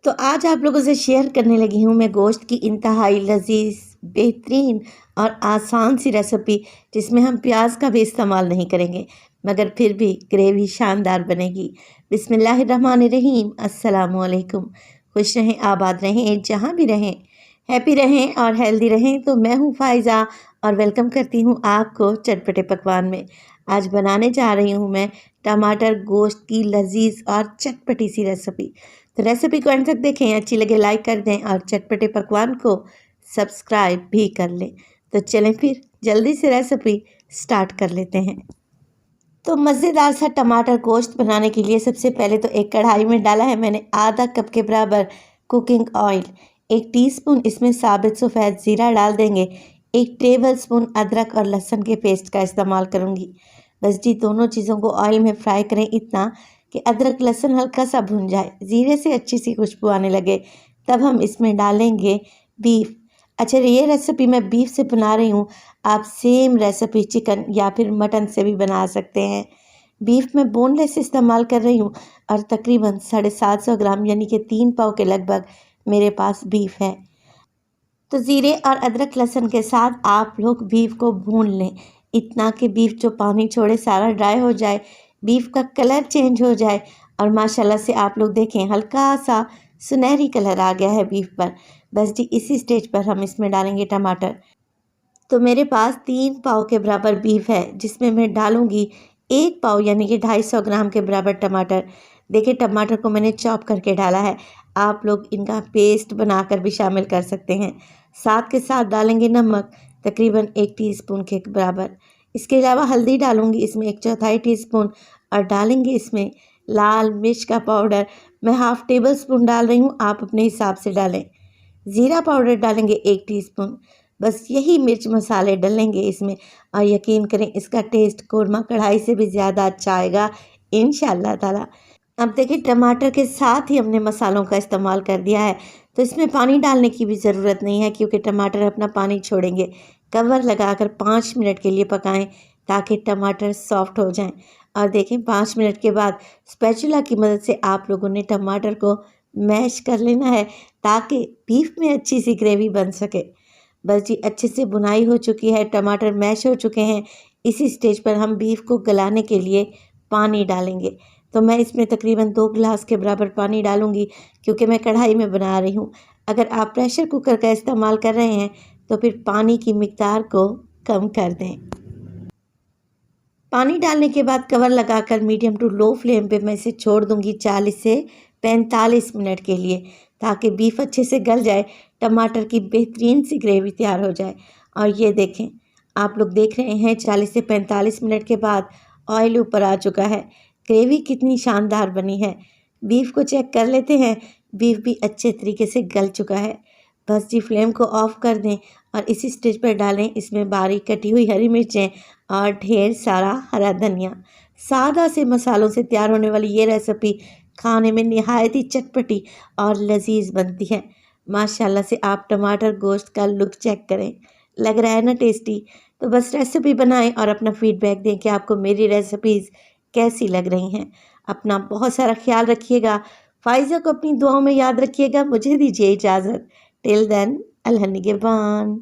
तो आज आप लोगों से शेयर करने लगी हूँ मैं गोश्त की इंतहाई लजीज, बेहतरीन और आसान सी रेसिपी, जिसमें हम प्याज का भी इस्तेमाल नहीं करेंगे मगर फिर भी ग्रेवी शानदार बनेगी। बिस्मिल्लाहिर्रहमानिर्रहीम। अस्सलामुअलैकुम। खुश रहें, आबाद रहें, जहाँ भी रहें, हैप्पी रहें और हेल्दी रहें। तो मैं हूँ फ़ायज़ा और वेलकम करती हूँ आपको चटपटे पकवान में। आज बनाने जा रही हूँ मैं टमाटर गोश्त की लजीज और चटपटी सी रेसिपी। तो रेसिपी को अंत तक देखें, अच्छी लगे लाइक कर दें और चटपटे पकवान को सब्सक्राइब भी कर लें। तो चलें फिर जल्दी से रेसिपी स्टार्ट कर लेते हैं। तो मज़ेदार सा टमाटर गोश्त बनाने के लिए सबसे पहले तो एक कढ़ाई में डाला है मैंने आधा कप के बराबर कुकिंग ऑयल। 1 टीस्पून इसमें साबित सफ़ेद ज़ीरा डाल देंगे। 1 टेबलस्पून अदरक और लहसुन के पेस्ट का इस्तेमाल करूँगी। बस जी दोनों चीज़ों को ऑयल में फ्राई करें इतना कि अदरक लहसुन हल्का सा भुन जाए, ज़ीरे से अच्छी सी खुशबू आने लगे, तब हम इसमें डालेंगे बीफ। अच्छा, ये रेसिपी मैं बीफ से बना रही हूँ, आप सेम रेसिपी चिकन या फिर मटन से भी बना सकते हैं। बीफ में बोनलेस इस्तेमाल कर रही हूँ और तकरीबन 750 ग्राम यानी कि 3 पाव के लगभग मेरे पास बीफ है। तो ज़ीरे और अदरक लहसुन के साथ आप लोग बीफ को भून लें इतना कि बीफ जो पानी छोड़े सारा ड्राई हो जाए, बीफ का कलर चेंज हो जाए और माशाल्लाह से आप लोग देखें हल्का सा सुनहरी कलर आ गया है बीफ पर। बस जी इसी स्टेज पर हम इसमें डालेंगे टमाटर। तो मेरे पास 3 पाव के बराबर बीफ है, जिसमें मैं डालूंगी 1 पाव यानी कि 250 ग्राम के बराबर टमाटर। देखिए टमाटर को मैंने चॉप करके डाला है, आप लोग इनका पेस्ट बनाकर भी शामिल कर सकते हैं। साथ के साथ डालेंगे नमक तकरीबन 1 टीस्पून के बराबर। इसके अलावा हल्दी डालूंगी इसमें 1/4 टीस्पून और डालेंगे इसमें लाल मिर्च का पाउडर मैं हाफ़ टेबल स्पून डाल रही हूँ, आप अपने हिसाब से डालें। ज़ीरा पाउडर डालेंगे 1 टीस्पून। बस यही मिर्च मसाले डलेंगे इसमें और यकीन करें इसका टेस्ट कोरमा कढ़ाई से भी ज़्यादा अच्छा आएगा इंशाअल्लाह ताला। अब देखिए टमाटर के साथ ही हमने मसालों का इस्तेमाल कर दिया है, तो इसमें पानी डालने की भी ज़रूरत नहीं है क्योंकि टमाटर अपना पानी छोड़ेंगे। कवर लगाकर 5 मिनट के लिए पकाएं ताकि टमाटर सॉफ्ट हो जाएं। और देखें 5 मिनट के बाद स्पैचुला की मदद से आप लोगों ने टमाटर को मैश कर लेना है ताकि बीफ में अच्छी सी ग्रेवी बन सके। बस जी अच्छे से बुनाई हो चुकी है, टमाटर मैश हो चुके हैं। इसी स्टेज पर हम बीफ को गलाने के लिए पानी डालेंगे। तो मैं इसमें तकरीबन 2 गिलास के बराबर पानी डालूंगी क्योंकि मैं कढ़ाई में बना रही हूँ। अगर आप प्रेशर कुकर का इस्तेमाल कर रहे हैं तो फिर पानी की मिकदार को कम कर दें। पानी डालने के बाद कवर लगाकर मीडियम टू लो फ्लेम पे मैं इसे छोड़ दूंगी 40 से 45 मिनट के लिए ताकि बीफ अच्छे से गल जाए, टमाटर की बेहतरीन सी ग्रेवी तैयार हो जाए। और ये देखें आप लोग देख रहे हैं 40 से 45 मिनट के बाद ऑयल ऊपर आ चुका है। ग्रेवी कितनी शानदार बनी है। बीफ को चेक कर लेते हैं, बीफ भी अच्छे तरीके से गल चुका है। बस जी फ्लेम को ऑफ कर दें और इसी स्टेज पर डालें इसमें बारीक कटी हुई हरी मिर्चें और ढेर सारा हरा धनिया। सादा से मसालों से तैयार होने वाली ये रेसिपी खाने में निहायत ही चटपटी और लजीज बनती है। माशाल्लाह से आप टमाटर गोश्त का लुक चेक करें, लग रहा है ना टेस्टी। तो बस रेसिपी बनाएं और अपना फीडबैक दें कि आपको मेरी रेसिपीज़ कैसी लग रही हैं। अपना बहुत सारा ख्याल रखिएगा, फ़ायज़ा को अपनी दुआओं में याद रखिएगा। मुझे दीजिए इजाज़त। टिल देन अल्लाह निगहबान।